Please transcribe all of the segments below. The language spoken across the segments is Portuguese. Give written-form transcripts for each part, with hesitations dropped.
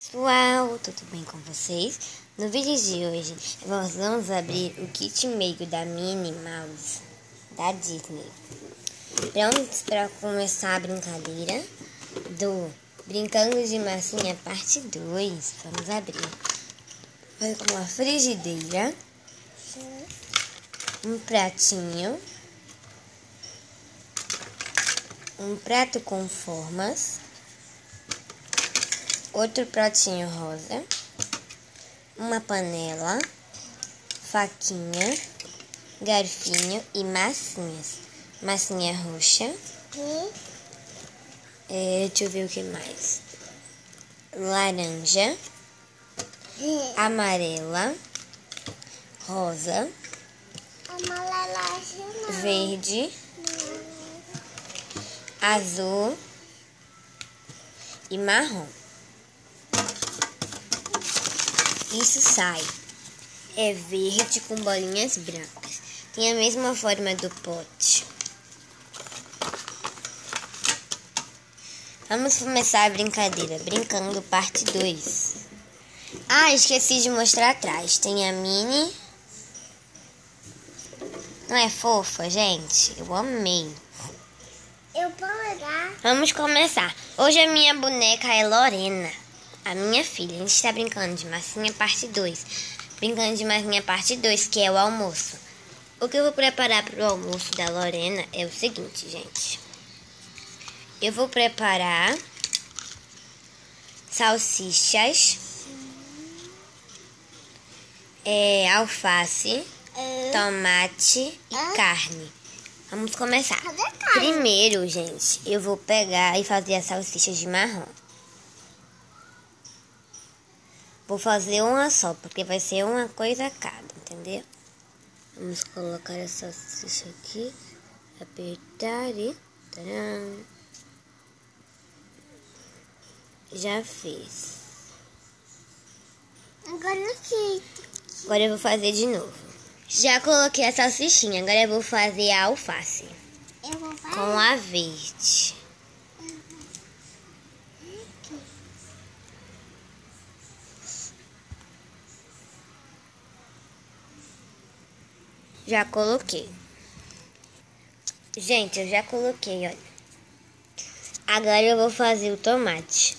Pessoal, tudo bem com vocês? No vídeo de hoje, nós vamos abrir o kit meio da Minnie Mouse da Disney. Prontos para começar a brincadeira do Brincando de Massinha parte 2. Vamos abrir. Vai com uma frigideira, um pratinho, um prato com formas, outro pratinho rosa, uma panela, faquinha, garfinho e massinhas. Massinha roxa. Deixa eu ver o que mais. Laranja, amarela, rosa, verde, azul e marrom. Isso sai. É verde com bolinhas brancas. Tem a mesma forma do pote. Vamos começar a brincadeira. Brincando parte 2. Esqueci de mostrar atrás. Tem a Minnie. Não é fofa, gente? Eu amei. Eu vou olhar. Vamos começar. Hoje a minha boneca é Lorena, a minha filha. A gente está brincando de massinha parte 2. Brincando de massinha parte 2, que é o almoço. O que eu vou preparar para o almoço da Lorena é o seguinte, gente. Eu vou preparar salsichas, alface, tomate e carne. Vamos começar. Primeiro, gente, eu vou pegar e fazer as salsichas de marrom. Vou fazer uma só, porque vai ser uma coisa a cada, entendeu? Vamos colocar a salsicha aqui, apertar e... Tcharam. Já fiz. Agora eu vou fazer de novo. Já coloquei a salsichinha, agora eu vou fazer a alface. Eu vou fazer. Com a verde. Já coloquei. Gente, eu já coloquei, olha. Agora eu vou fazer o tomate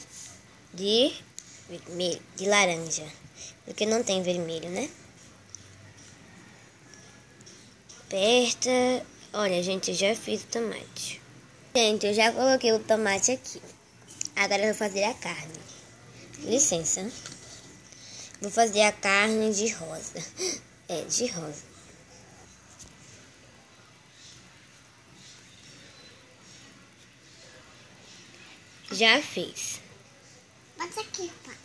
de vermelho, de laranja. Porque não tem vermelho, né? Aperta. Olha, gente, eu já fiz o tomate. Gente, eu já coloquei o tomate aqui. Agora eu vou fazer a carne. Licença. Vou fazer a carne de rosa. De rosa. Já fiz. Bota aqui, pai.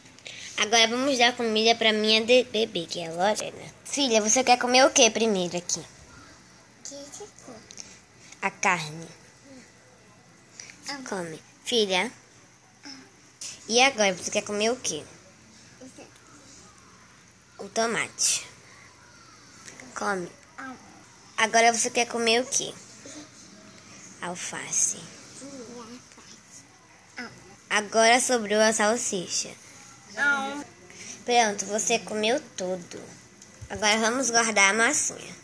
Agora vamos dar comida pra minha bebê, que é a Lorena. Filha, você quer comer o que primeiro aqui? A carne. Come. Filha. E agora, você quer comer o que? O tomate. Come. Agora você quer comer o que? Alface. Agora sobrou a salsicha. Pronto, você comeu tudo. Agora vamos guardar a massinha.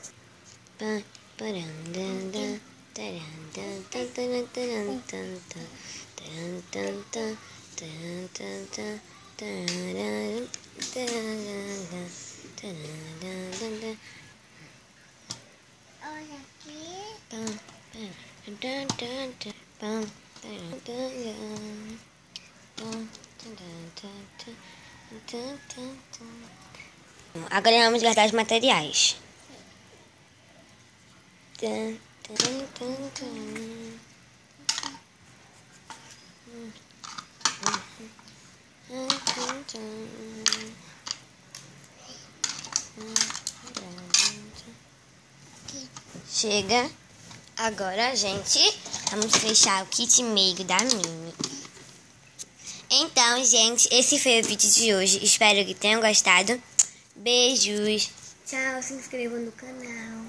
Olha aqui. Agora vamos guardar os materiais. Chega. Agora, gente, vamos fechar o kit meio da Minnie. Então, gente, esse foi o vídeo de hoje. Espero que tenham gostado. Beijos. Tchau, se inscrevam no canal.